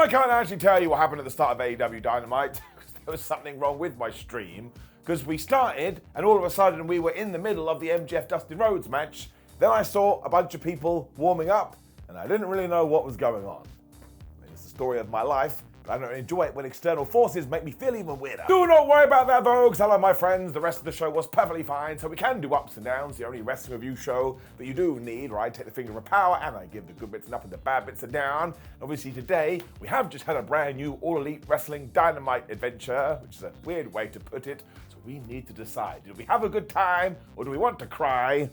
I can't actually tell you what happened at the start of AEW Dynamite, because there was something wrong with my stream, because we started, and all of a sudden we were in the middle of the MJF Dustin Rhodes match. Then I saw a bunch of people warming up, and I didn't really know what was going on. I mean, it's the story of my life, but I don't enjoy it when external forces make me feel even weirder. Do not worry about that though, because hello my friends, the rest of the show was perfectly fine, so we can do ups and downs. The only wrestling review show that you do need, right? Take the finger of power, and I give the good bits up and the bad bits are down. And obviously today, we have just had a brand new All Elite Wrestling Dynamite adventure, which is a weird way to put it, so we need to decide, do we have a good time, or do we want to cry?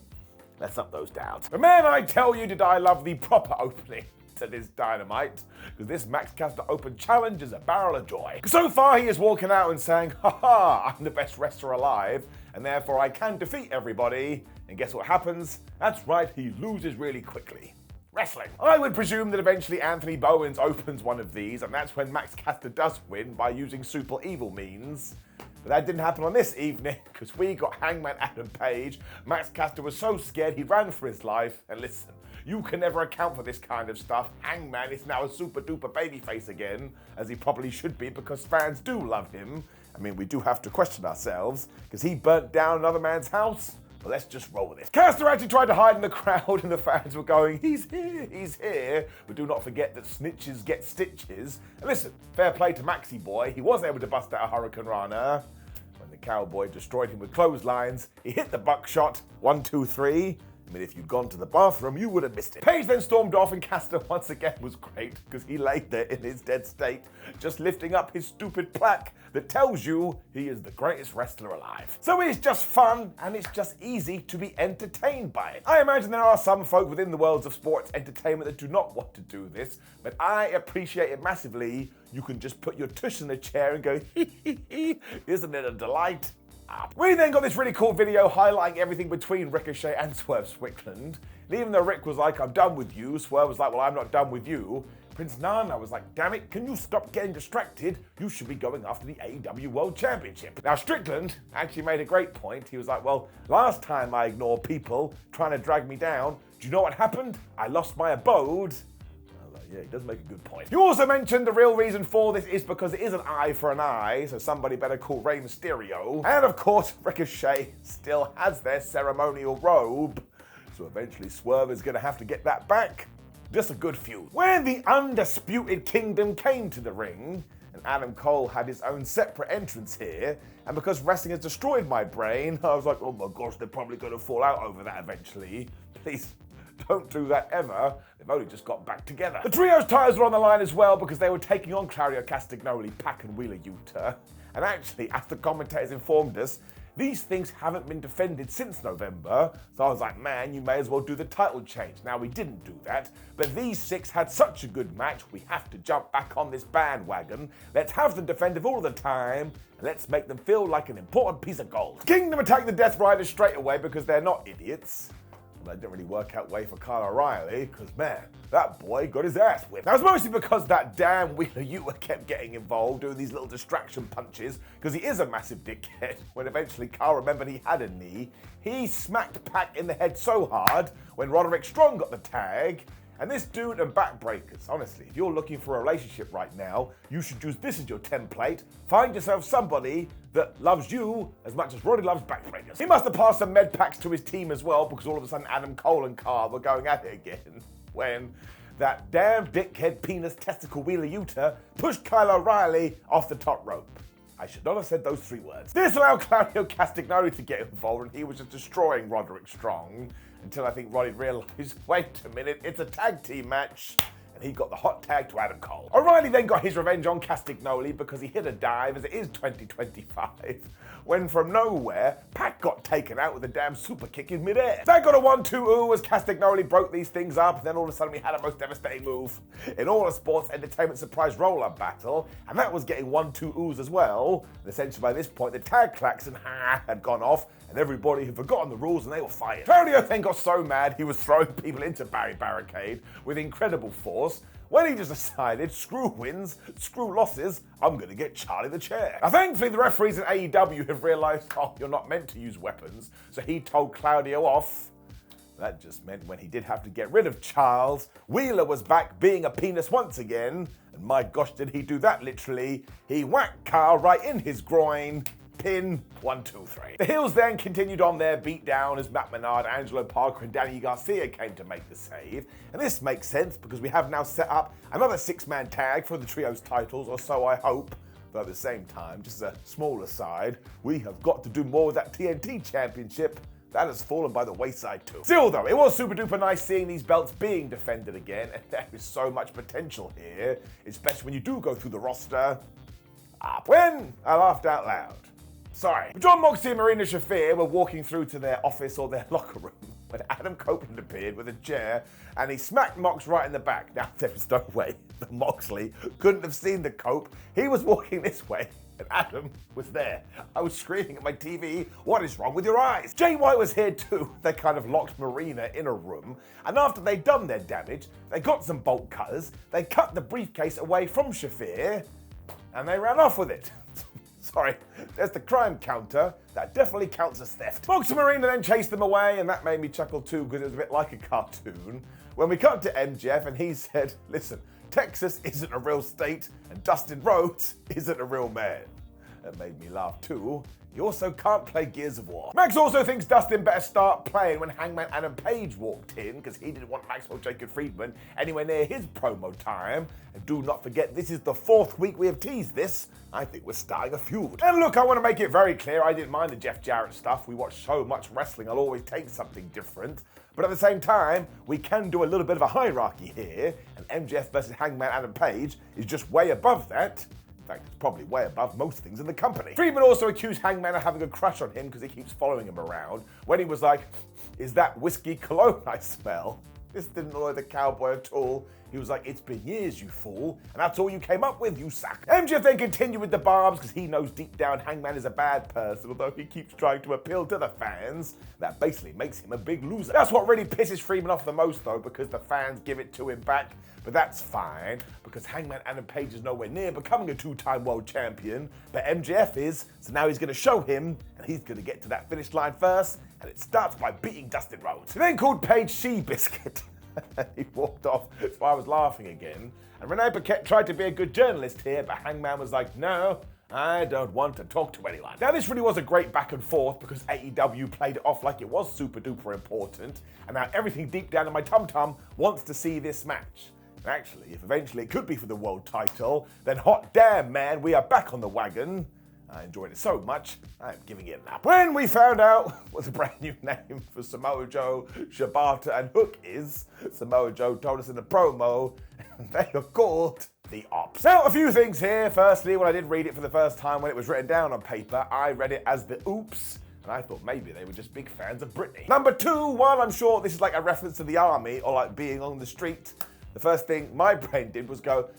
Let's up those doubts. But man, I tell you, did I love the proper opening to this Dynamite, because this Max Caster Open challenge is a barrel of joy. So far he is walking out and saying, haha, I'm the best wrestler alive, and therefore I can defeat everybody, and guess what happens? That's right, he loses really quickly. Wrestling. I would presume that eventually Anthony Bowens opens one of these, and that's when Max Caster does win by using super evil means. But that didn't happen on this evening, because we got Hangman Adam Page. Max Caster was so scared he ran for his life, and listen, you can never account for this kind of stuff. Hangman is now a super duper babyface again, as he probably should be because fans do love him. I mean, we do have to question ourselves, because he burnt down another man's house. But let's just roll with it. Caster actually tried to hide in the crowd, and the fans were going, he's here. But do not forget that snitches get stitches. And listen, fair play to Maxie Boy. He was able to bust out a Hurricane Rana. When the Cowboy destroyed him with clotheslines, he hit the buckshot. 1, 2, 3. I mean, if you'd gone to the bathroom, you would have missed it. Page then stormed off, and Caster once again was great, because he laid there in his dead state, just lifting up his stupid plaque that tells you he is the greatest wrestler alive. So it's just fun, and it's just easy to be entertained by it. I imagine there are some folk within the worlds of sports entertainment that do not want to do this, but I appreciate it massively. You can just put your tush in a chair and go, isn't it a delight? We then got this really cool video highlighting everything between Ricochet and Swerve Strickland. And even though Rick was like, I'm done with you, Swerve was like, well, I'm not done with you. Prince Nana was like, damn it, can you stop getting distracted? You should be going after the AEW World Championship. Now, Strickland actually made a great point. He was like, well, last time I ignored people trying to drag me down, do you know what happened? I lost my abode. Yeah, he does make a good point. You also mentioned the real reason for this is because it is an eye for an eye, so somebody better call Rey Mysterio. And of course, Ricochet still has their ceremonial robe, so eventually Swerve is going to have to get that back. Just a good feud. When the Undisputed Kingdom came to the ring, and Adam Cole had his own separate entrance here, and because wrestling has destroyed my brain, I was like, oh my gosh, they're probably going to fall out over that eventually. Please, don't do that ever. They've only just got back together. The trio's tires were on the line as well because they were taking on Claudio Castagnoli, Pac and Wheeler Yuta. And actually, as the commentators informed us, these things haven't been defended since November. So I was like, man, you may as well do the title change. Now, we didn't do that, but these 6 had such a good match, we have to jump back on this bandwagon. Let's have them defended all the time, and let's make them feel like an important piece of gold. Kingdom attacked the Death Riders straight away because they're not idiots. That didn't really work out way for Kyle O'Reilly, because man, that boy got his ass whipped. That was mostly because that damn Wheeler Yuta kept getting involved, doing these little distraction punches, because he is a massive dickhead. When eventually Kyle remembered he had a knee, he smacked Pac in the head so hard when Roderick Strong got the tag. And this dude and backbreakers, honestly, if you're looking for a relationship right now, you should use this as your template. Find yourself somebody that loves you as much as Roddy loves backbreakers. He must have passed some med packs to his team as well, because all of a sudden Adam Cole and Carl were going at it again when that damn dickhead penis testicle Wheeler Yuta pushed Kyle O'Reilly off the top rope. I should not have said those 3 words. This allowed Claudio Castagnoli to get involved, and he was just destroying Roderick Strong until I think Roddy realized, wait a minute, it's a tag team match. And he got the hot tag to Adam Cole. O'Reilly then got his revenge on Castagnoli because he hit a dive, as it is 2025, when from nowhere, Pac got taken out with a damn super kick in midair. That got a 1-2-ooh as Castagnoli broke these things up, and then all of a sudden we had a most devastating move in all a sports entertainment surprise roll-up battle, and that was getting 1-2-oohs as well. And essentially by this point, the tag klaxon had gone off, and everybody had forgotten the rules and they were fired. Claudio then got so mad he was throwing people into barricade with incredible force, when he just decided, screw wins, screw losses, I'm gonna get Charlie the Chair. Now thankfully the referees in AEW have realized, oh, you're not meant to use weapons, so he told Claudio off. That just meant when he did have to get rid of Charles, Wheeler was back being a penis once again. And my gosh, did he do that literally. He whacked Carl right in his groin. Pin 1, 2, 3. The heels then continued on their beatdown as Matt Menard, Angelo Parker, and Danny Garcia came to make the save. And this makes sense because we have now set up another 6-man tag for the trios titles, or so I hope. But at the same time, just as a small aside, we have got to do more with that TNT championship. That has fallen by the wayside too. Still though, it was super duper nice seeing these belts being defended again, and there is so much potential here, especially when you do go through the roster. When I laughed out loud. Sorry. John Moxley and Marina Shafir were walking through to their office or their locker room when Adam Copeland appeared with a chair and he smacked Mox right in the back. Now, there was no way that Moxley couldn't have seen the Cope. He was walking this way and Adam was there. I was screaming at my TV, what is wrong with your eyes? Jay White was here too. They kind of locked Marina in a room, and after they'd done their damage, they got some bolt cutters, they cut the briefcase away from Shafir, and they ran off with it. Sorry, there's the crime counter. That definitely counts as theft. Mox and Marina then chased them away, and that made me chuckle too because it was a bit like a cartoon. When we cut to MJF and he said, listen, Texas isn't a real state, and Dustin Rhodes isn't a real man. That made me laugh too. He also can't play Gears of War. Max also thinks Dustin better start playing when Hangman Adam Page walked in because he didn't want Maxwell Jacob Friedman anywhere near his promo time. And do not forget, this is the 4th week we have teased this. I think we're starting a feud. And look, I want to make it very clear, I didn't mind the Jeff Jarrett stuff. We watch so much wrestling, I'll always take something different. But at the same time, we can do a little bit of a hierarchy here, and MJF versus Hangman Adam Page is just way above that. In fact, it's probably way above most things in the company. Friedman also accused Hangman of having a crush on him because he keeps following him around, when he was like, is that whiskey cologne I smell? This didn't annoy the cowboy at all. He was like, it's been years, you fool, and that's all you came up with, you sack. MJF then continued with the barbs because he knows deep down Hangman is a bad person, although he keeps trying to appeal to the fans. That basically makes him a big loser. That's what really pisses Freeman off the most though, because the fans give it to him back. But that's fine, because Hangman Adam Page is nowhere near becoming a 2-time world champion, but MJF is, so now he's gonna show him, and he's gonna get to that finish line first, and it starts by beating Dustin Rhodes. He then called Page Seabiscuit. He walked off, so I was laughing again. And Renee Paquette tried to be a good journalist here, but Hangman was like, no, I don't want to talk to anyone. Now this really was a great back and forth because AEW played it off like it was super duper important, and now everything deep down in my tum-tum wants to see this match. And actually, if eventually it could be for the world title, then hot damn man, we are back on the wagon. I enjoyed it so much, I'm giving it an up. When we found out what the brand new name for Samoa Joe, Shibata, and Hook is, Samoa Joe told us in the promo, and they are called the Ops. Now, a few things here. Firstly, when I did read it for the first time when it was written down on paper, I read it as the Oops, and I thought maybe they were just big fans of Britney. Number 2, while I'm sure this is like a reference to the army or like being on the street, the first thing my brain did was go,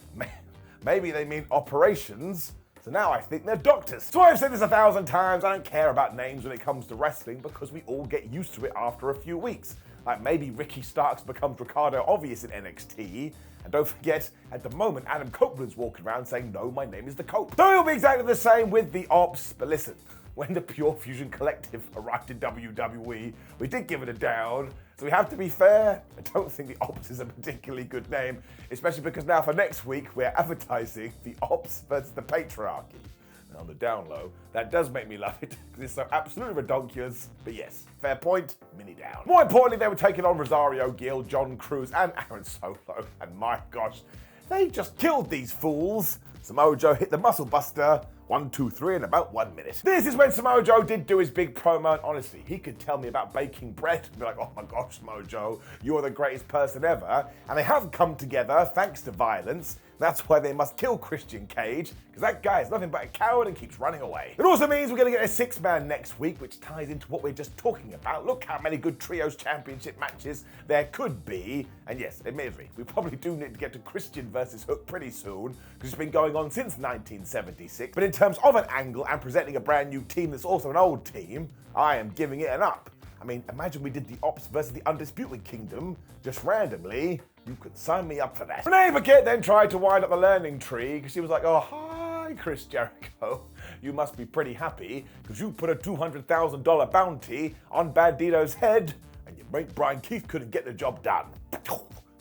maybe they mean operations. So now I think they're doctors. So I've said this 1,000 times, I don't care about names when it comes to wrestling because we all get used to it after a few weeks. Like maybe Ricky Starks becomes Ricardo Obvious in NXT, and don't forget, at the moment, Adam Copeland's walking around saying, no, my name is the Cope. So it'll be exactly the same with the Ops, but listen, when the Pure Fusion Collective arrived in WWE, we did give it a down. So we have to be fair. I don't think the Ops is a particularly good name, especially because now for next week, we're advertising the Ops versus the Patriarchy. And on the down low, that does make me love it because it's so absolutely redonkulous. But yes, fair point, mini down. More importantly, they were taking on Rosario Gil, John Cruz, and Aaron Solo. And my gosh, they just killed these fools. Samoa Joe hit the muscle buster. 1, 2, 3 in about 1 minute. This is when Samoa Joe did do his big promo, and honestly, he could tell me about baking bread and be like, oh my gosh, Samoa Joe, you're the greatest person ever. And they have come together thanks to violence. That's why they must kill Christian Cage, because that guy is nothing but a coward and keeps running away. It also means we're going to get a 6-man next week, which ties into what we're just talking about. Look how many good Trios Championship matches there could be. And yes, admittedly, we probably do need to get to Christian versus Hook pretty soon, because it's been going on since 1976. But in terms of an angle and presenting a brand new team that's also an old team, I am giving it an up. I mean, imagine we did the Ops versus the Undisputed Kingdom, just randomly. You could sign me up for that. Renee Paquette then tried to wind up the learning tree because she was like, oh, hi, Chris Jericho. You must be pretty happy because you put a $200,000 bounty on Bandito's head and you mate, Brian Keith couldn't get the job done.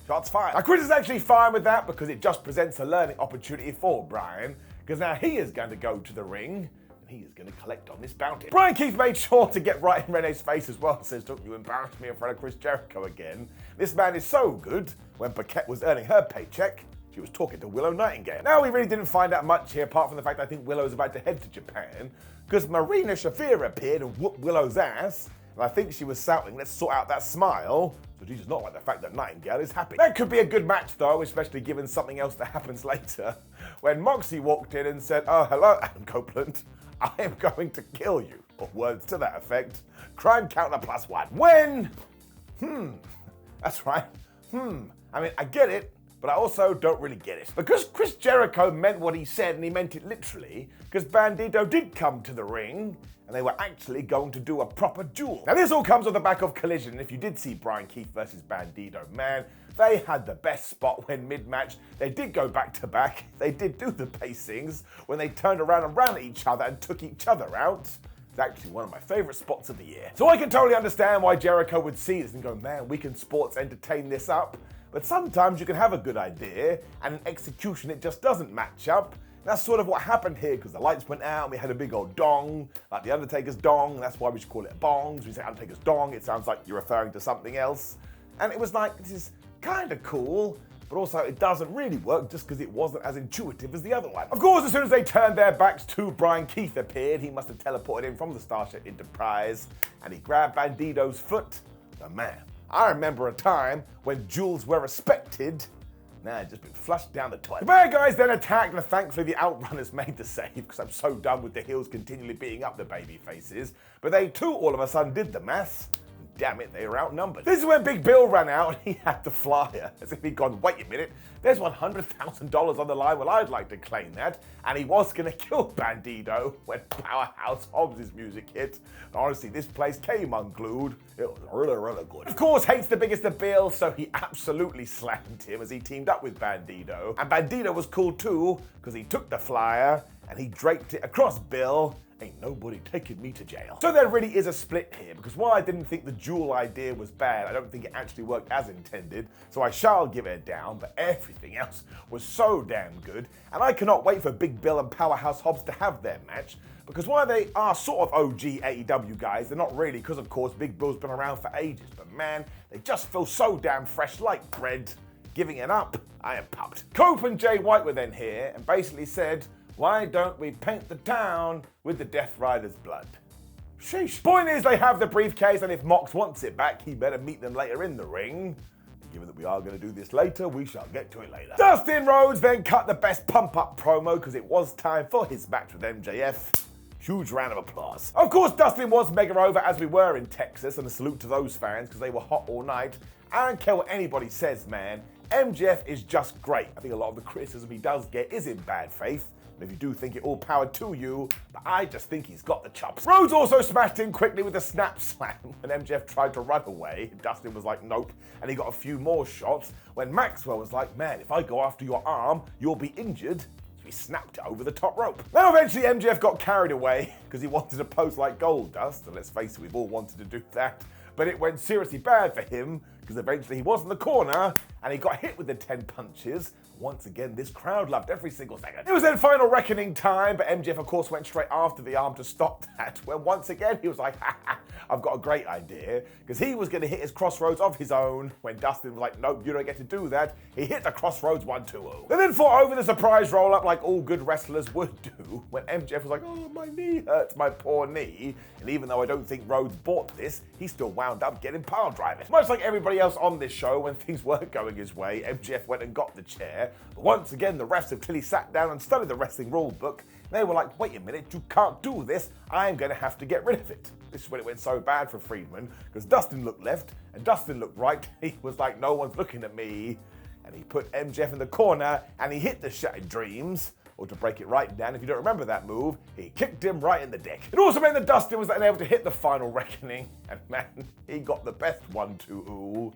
Shots fired. Now, Chris is actually fine with that because it just presents a learning opportunity for Brian, because now he is going to go to the ring and he is going to collect on this bounty. Brian Keith made sure to get right in Renee's face as well. Says, don't you embarrass me in front of Chris Jericho again. This man is so good. When Paquette was earning her paycheck, she was talking to Willow Nightingale. Now, we really didn't find out much here, apart from the fact I think Willow's about to head to Japan, because Marina Shafir appeared and whooped Willow's ass, and I think she was shouting, let's sort out that smile. So she does not like the fact that Nightingale is happy. That could be a good match, though, especially given something else that happens later, when Moxie walked in and said, oh, hello, Adam Copeland. I am going to kill you. Or words to that effect. Crime counter +1. When? That's right. I mean, I get it, but I also don't really get it. Because Chris Jericho meant what he said, and he meant it literally, because Bandito did come to the ring, and they were actually going to do a proper duel. Now, this all comes on the back of Collision, and if you did see Brian Keith versus Bandito, man, they had the best spot when mid-match. They did go back-to-back. They did do the pacings when they turned around and ran at each other and took each other out. It's actually one of my favorite spots of the year. So I can totally understand why Jericho would see this and go, man, we can sports entertain this up. But sometimes you can have a good idea, and in execution it just doesn't match up. That's sort of what happened here, because the lights went out and we had a big old dong, like the Undertaker's dong, and that's why we should call it a bong. So we say Undertaker's dong, it sounds like you're referring to something else. And it was like, this is kind of cool, but also it doesn't really work just because it wasn't as intuitive as the other one. Of course, as soon as they turned their backs to Brian Keith appeared, he must have teleported in from the Starship Enterprise, and he grabbed Bandito's foot. But man, I remember a time when jewels were respected. Now it's just been flushed down the toilet. The bad guys then attacked, and thankfully the Outrunners made the save, because I'm so done with the heels continually beating up the baby faces. But they too all of a sudden did the maths. Damn it, they were outnumbered. This is when Big Bill ran out and he had the flyer, as if he'd gone, wait a minute, there's $100,000 on the line, well, I'd like to claim that. And he was gonna kill Bandito when Powerhouse Hobbs' music hit. And honestly, this place came unglued. It was really, really good. Of course, hates the biggest of Bill, so he absolutely slammed him as he teamed up with Bandito. And Bandito was cool too, because he took the flyer and he draped it across Bill. Ain't nobody taking me to jail. So there really is a split here, because while I didn't think the duel idea was bad, I don't think it actually worked as intended, so I shall give it a down, but everything else was so damn good, and I cannot wait for Big Bill and Powerhouse Hobbs to have their match, because while they are sort of OG AEW guys, they're not really, because of course Big Bill's been around for ages, but man, they just feel so damn fresh like bread. Giving it up, I am pumped. Cope and Jay White were then here, and basically said, why don't we paint the town with the Death Rider's blood? Sheesh. Point is, they have the briefcase, and if Mox wants it back, he better meet them later in the ring. Given that we are going to do this later, we shall get to it later. Dustin Rhodes then cut the best pump-up promo, because it was time for his match with MJF. Huge round of applause. Of course, Dustin was mega over, as we were in Texas, and a salute to those fans, because they were hot all night. I don't care what anybody says, man. MJF is just great. I think a lot of the criticism he does get is in bad faith. If you do think it all power to you, but I just think he's got the chops. Rhodes also smashed in quickly with a snap slam when MJF tried to run away. Dustin was like, nope, and he got a few more shots when Maxwell was like, man, if I go after your arm, you'll be injured. So he snapped it over the top rope. Now eventually MJF got carried away because he wanted to pose like Goldust, and let's face it, we've all wanted to do that. But it went seriously bad for him because eventually he was in the corner and he got hit with the 10 punches. Once again, this crowd loved every single second. It was then final reckoning time, but MJF, of course, went straight after the arm to stop that, when once again he was like, ha ha, I've got a great idea, because he was going to hit his crossroads of his own, when Dustin was like, nope, you don't get to do that. He hit the crossroads 1-2-0. They then fought over the surprise roll-up like all good wrestlers would do, when MJF was like, oh, my knee hurts, my poor knee. And even though I don't think Rhodes bought this, he still wound up getting pile driving. Much like everybody else on this show, when things weren't going his way, MJF went and got the chair. But once again, the refs have clearly sat down and studied the wrestling rule book. They were like, wait a minute, you can't do this. I'm going to have to get rid of it. This is when it went so bad for Friedman, because Dustin looked left and Dustin looked right. He was like, no one's looking at me. And he put MJF in the corner and he hit the Shattered Dreams. Or to break it right down, if you don't remember that move, he kicked him right in the dick. It also meant that Dustin was unable to hit the final reckoning. And man, he got the best 1-2.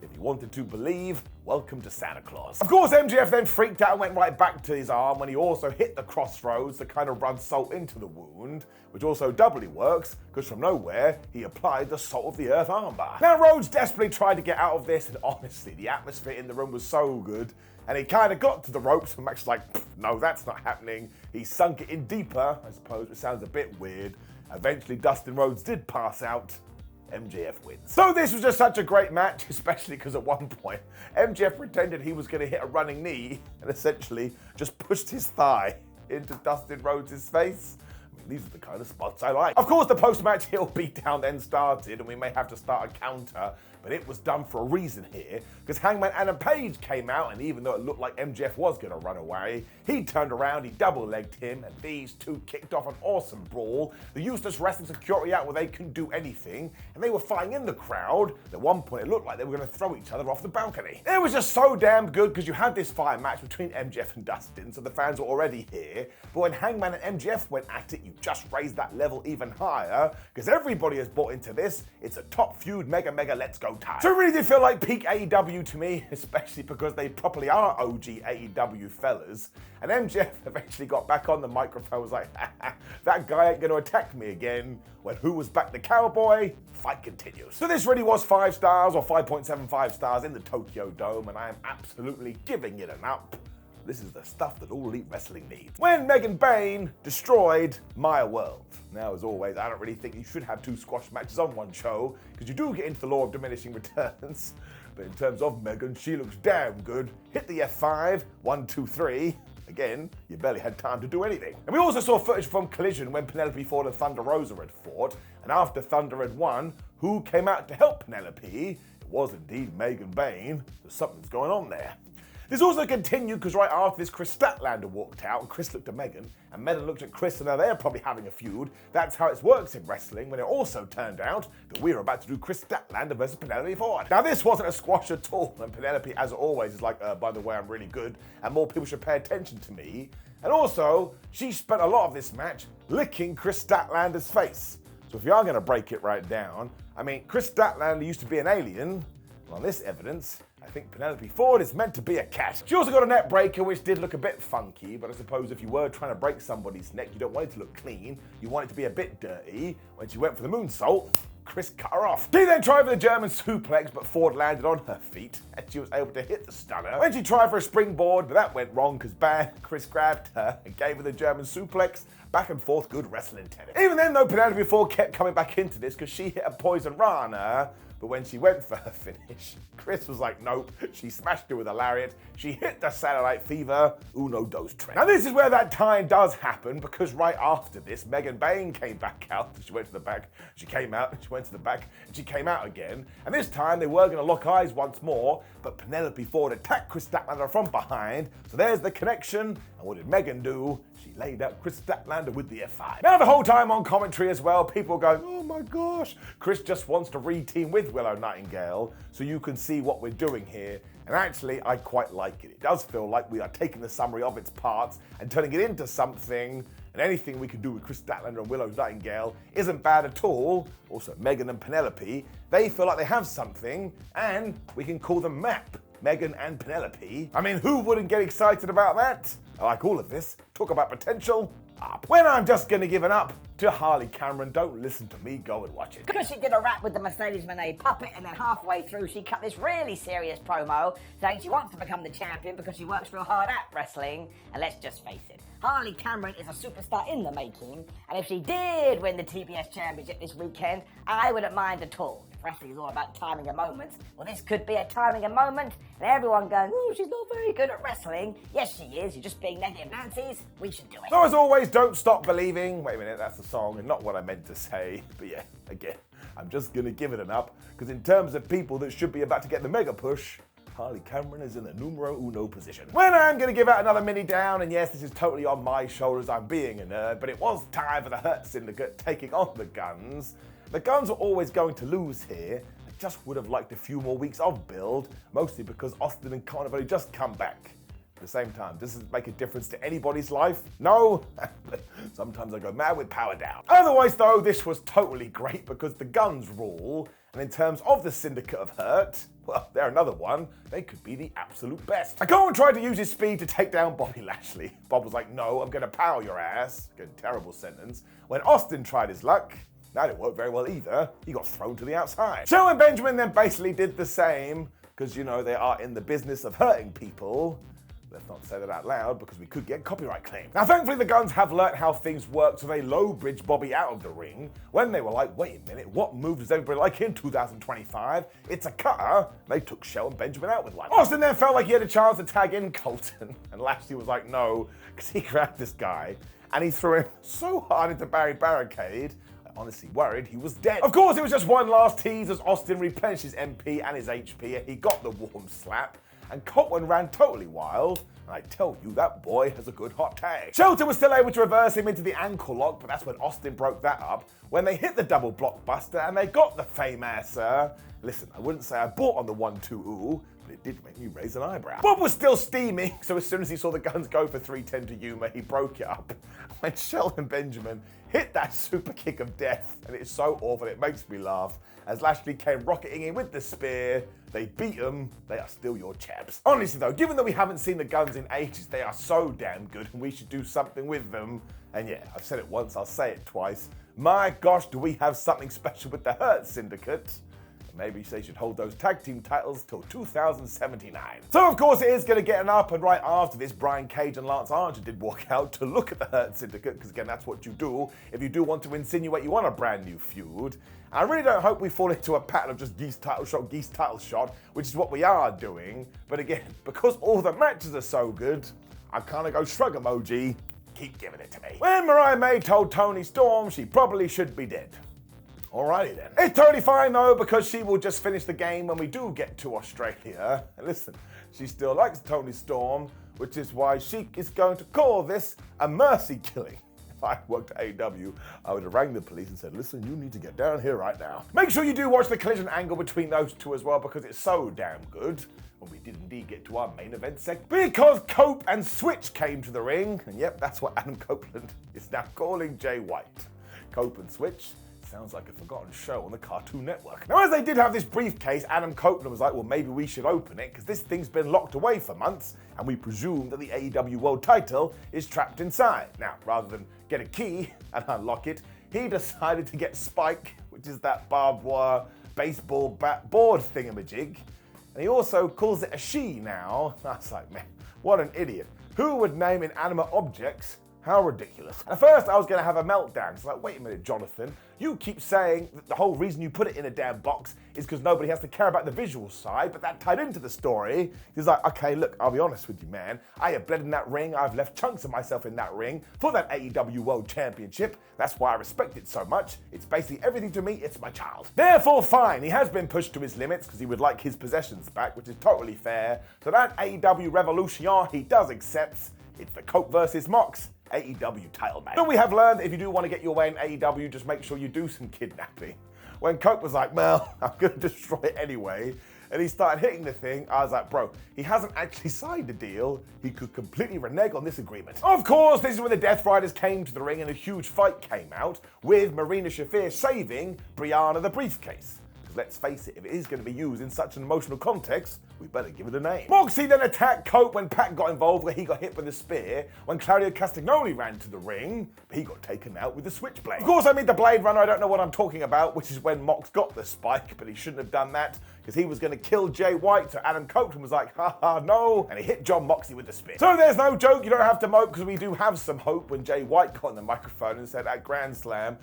If you wanted to believe, welcome to Santa Claus. Of course, MJF then freaked out and went right back to his arm when he also hit the crossroads to kind of run salt into the wound, which also doubly works because from nowhere, he applied the salt of the earth armbar. Now, Rhodes desperately tried to get out of this, and honestly, the atmosphere in the room was so good, and he kind of got to the ropes, and Max was like, no, that's not happening. He sunk it in deeper, I suppose, which sounds a bit weird. Eventually, Dustin Rhodes did pass out. MJF wins. So this was just such a great match, especially because at one point, MJF pretended he was going to hit a running knee and essentially just pushed his thigh into Dustin Rhodes' face. These are the kind of spots I like. Of course, the post-match heel beatdown then started, and we may have to start a counter, but it was done for a reason here, because Hangman Adam Page came out, and even though it looked like MJF was going to run away, he turned around, he double-legged him, and these two kicked off an awesome brawl. The useless wrestling security out where they couldn't do anything, and they were fighting in the crowd. At one point, it looked like they were going to throw each other off the balcony. It was just so damn good, because you had this fire match between MJF and Dustin, so the fans were already here, but when Hangman and MJF went at it, you just raised that level even higher, because everybody has bought into this. It's a top feud, mega let's go time. So it really did feel like peak AEW to me, especially because they properly are OG AEW fellas. And MJF eventually got back on the microphone, was like, that guy ain't gonna attack me again. When who was back the cowboy? Fight continues. So this really was 5 stars or 5.75 stars in the Tokyo Dome, and I am absolutely giving it an up. This is the stuff that all elite wrestling needs. When Megan Bayne destroyed my world. Now, as always, I don't really think you should have 2 squash matches on one show, because you do get into the law of diminishing returns. But in terms of Megan, she looks damn good. Hit the F5, 1, 2, 3. Again, you barely had time to do anything. And we also saw footage from Collision when Penelope Ford and Thunder Rosa had fought. And after Thunder had won, who came out to help Penelope? It was indeed Megan Bayne. So something's going on there. This also continued because right after this, Chris Statlander walked out, and Chris looked at Megan, and Megan looked at Chris, and now they're probably having a feud. That's how it works in wrestling, when it also turned out that we were about to do Chris Statlander versus Penelope Ford. Now, this wasn't a squash at all, and Penelope, as always, is like, by the way, I'm really good, and more people should pay attention to me. And also, she spent a lot of this match licking Chris Statlander's face. So if you are going to break it right down, I mean, Chris Statlander used to be an alien. Well, on this evidence, I think Penelope Ford is meant to be a cat. She also got a neck breaker, which did look a bit funky, but I suppose if you were trying to break somebody's neck, you don't want it to look clean. You want it to be a bit dirty. When she went for the moonsault, Chris cut her off. She then tried for the German suplex, but Ford landed on her feet, and she was able to hit the stunner. When she tried for a springboard, but that went wrong, because bang, Chris grabbed her and gave her the German suplex. Back and forth, good wrestling tennis. Even then, though, Penelope Ford kept coming back into this, because she hit a poison rana. But when she went for her finish, Chris was like, nope. She smashed her with a lariat. She hit the satellite fever. Uno, dos, tres. Now this is where that tie does happen, because right after this, Megan Bayne came back out. She went to the back. She came out. She went to the back. And she came out again. And this time they were going to lock eyes once more. But Penelope Ford attacked Chris Statlander from behind. So there's the connection. And what did Megan do? She laid out Chris Statlander with the F5. Now the whole time on commentary as well, people were going, oh my gosh, Chris just wants to re-team with Willow Nightingale, so you can see what we're doing here. And actually, I quite like it. It does feel like we are taking the summary of its parts and turning it into something, and anything we can do with Chris Statlander and Willow Nightingale isn't bad at all. Also, Megan and Penelope, they feel like they have something, and we can call them MAP. Megan and Penelope. I mean, who wouldn't get excited about that? I like all of this. Talk about potential. Up. When I'm just gonna give an up to Harley Cameron, don't listen to me, go and watch it. Because she did a rap with the Mercedes Moné puppet, and then halfway through she cut this really serious promo saying she wants to become the champion because she works real hard at wrestling. And let's just face it, Harley Cameron is a superstar in the making, and if she did win the TBS championship this weekend, I wouldn't mind at all. If wrestling is all about timing a moment, well, this could be a timing a moment, and everyone going, oh, she's not very good at wrestling. Yes, she is. You're just being negative Nancy's. We should do it. So as always, don't stop believing. Wait a minute, that's the song and not what I meant to say. But yeah, again, I'm just gonna give it an up, because in terms of people that should be about to get the mega push, Harley Cameron is in the numero uno position. When I'm going to give out another mini down, and yes, this is totally on my shoulders, I'm being a nerd, but it was time for the Hurt Syndicate taking on the Guns. The Guns were always going to lose here. I just would have liked a few more weeks of build, mostly because Austin and Khan have only just come back. At the same time, does it make a difference to anybody's life? No. Sometimes I go mad with power down. Otherwise, though, this was totally great because the Guns rule. And in terms of the Syndicate of Hurt, well, they're another one. They could be the absolute best. Cohen tried to use his speed to take down Bobby Lashley. Bob was like, no, I'm going to power your ass. Good, terrible sentence. When Austin tried his luck, that didn't work very well either. He got thrown to the outside. Joe and Benjamin then basically did the same, because, you know, they are in the business of hurting people. Let's not say that out loud because we could get copyright claims. Now, thankfully, the Guns have learnt how things work, so they low-bridge Bobby out of the ring when they were like, wait a minute, what move does everybody like in 2025? It's a cutter. They took Shell and Benjamin out with one. Austin then felt like he had a chance to tag in Colton, and Lashley was like, no, because he grabbed this guy, and he threw him so hard into Barry Barricade, I honestly worried he was dead. Of course, it was just one last tease as Austin replenished his MP and his HP, and he got the warm slap. And Copeland ran totally wild, and I tell you, that boy has a good hot tag. Shelton was still able to reverse him into the ankle lock, but that's when Austin broke that up, when they hit the double blockbuster and they got the Fame-Asser. Listen, I wouldn't say I bought on the 1-2 ooh, but it did make me raise an eyebrow. Bob was still steaming, so as soon as he saw the Guns go for 310 to Yuma, he broke it up. When Shelton Benjamin hit that super kick of death, and it's so awful, it makes me laugh. As Lashley came rocketing in with the spear, they beat him, they are still your chaps. Honestly though, given that we haven't seen the Guns in ages, they are so damn good and we should do something with them. And yeah, I've said it once, I'll say it twice. My gosh, do we have something special with the Hurt Syndicate? Maybe they should hold those tag team titles till 2079. So of course it is going to get an up, and right after this, Brian Cage and Lance Archer did walk out to look at the Hurt Syndicate, because again, that's what you do if you do want to insinuate you want a brand new feud. I really don't hope we fall into a pattern of just Geese title shot, which is what we are doing. But again, because all the matches are so good, I kind of go shrug emoji, keep giving it to me. When Mariah May told Toni Storm she probably should be dead. Alrighty then. It's totally fine though, because she will just finish the game when we do get to Australia. And listen, she still likes Toni Storm, which is why she is going to call this a mercy killing. If I worked at AEW, I would have rang the police and said, listen, you need to get down here right now. Make sure you do watch the collision angle between those two as well, because it's so damn good. When we did indeed get to our main event segment. Because Cope and Switch came to the ring, and yep, that's what Adam Copeland is now calling Jay White. Cope and Switch sounds like a forgotten show on the Cartoon Network. Now, as they did have this briefcase, Adam Copeland was like, well, maybe we should open it, because this thing's been locked away for months, and we presume that the AEW World title is trapped inside. Now, rather than get a key and unlock it, he decided to get Spike, which is that barbed wire baseball bat board thingamajig, and he also calls it a she now. I was like, man, what an idiot. Who would name inanimate objects? How ridiculous. At first, I was going to have a meltdown. It's like, wait a minute, Jonathan. You keep saying that the whole reason you put it in a damn box is because nobody has to care about the visual side, but that tied into the story. He's like, okay, look, I'll be honest with you, man. I have bled in that ring. I've left chunks of myself in that ring for that AEW World Championship. That's why I respect it so much. It's basically everything to me. It's my child. Therefore, fine. He has been pushed to his limits because he would like his possessions back, which is totally fair. So that AEW Revolution he does accept. It's the Cope versus Mox AEW title match. So we have learned that if you do want to get your way in AEW, just make sure you do some kidnapping. When Cope was like, well, I'm going to destroy it anyway, and he started hitting the thing, I was like, bro, he hasn't actually signed a deal. He could completely renege on this agreement. Of course, this is when the Death Riders came to the ring and a huge fight came out, with Marina Shafir saving Brianna the briefcase. Let's face it, if it is going to be used in such an emotional context, we better give it a name. Moxie then attacked Cope when Pat got involved, where he got hit with a spear. When Claudio Castagnoli ran to the ring, he got taken out with the switchblade. Of course, I mean the Blade Runner, I don't know what I'm talking about, which is when Mox got the spike, but he shouldn't have done that, because he was going to kill Jay White, so Adam Copeland was like, haha, no, and he hit John Moxley with the spear. So there's no joke, you don't have to mope, because we do have some hope when Jay White got on the microphone and said at Grandslam,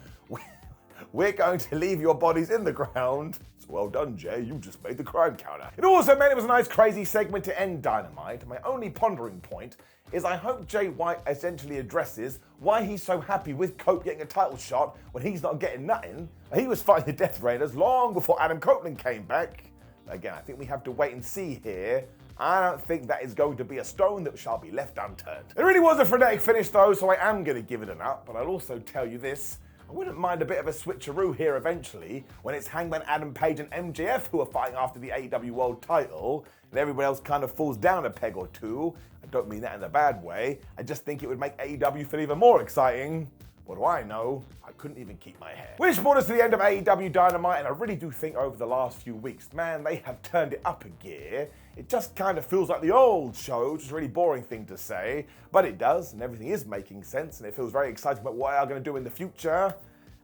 we're going to leave your bodies in the ground. So well done, Jay, you just made the crime counter. It also meant it was a nice crazy segment to end Dynamite. My only pondering point is I hope Jay White essentially addresses why he's so happy with Cope getting a title shot when he's not getting nothing. He was fighting the Death Raiders long before Adam Copeland came back. Again, I think we have to wait and see here. I don't think that is going to be a stone that shall be left unturned. It really was a frenetic finish though, so I am going to give it an up, but I'll also tell you this. I wouldn't mind a bit of a switcheroo here eventually, when it's Hangman Adam Page and MJF who are fighting after the AEW World title, and everyone else kind of falls down a peg or two. I don't mean that in a bad way. I just think it would make AEW feel even more exciting What do I know? I couldn't even keep my hair. Which brought us to the end of AEW Dynamite, and I really do think over the last few weeks, man, they have turned it up a gear. It just kind of feels like the old show, which is a really boring thing to say, but it does, and everything is making sense, and it feels very exciting about what they are going to do in the future.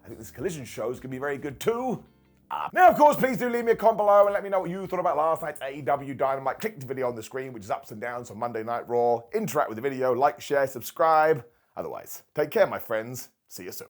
I think this Collision show is going to be very good too. Now, of course, please do leave me a comment below and let me know what you thought about last night's AEW Dynamite. Click the video on the screen, which is ups and downs on Monday Night Raw. Interact with the video, like, share, subscribe. Otherwise, take care, my friends. See you soon.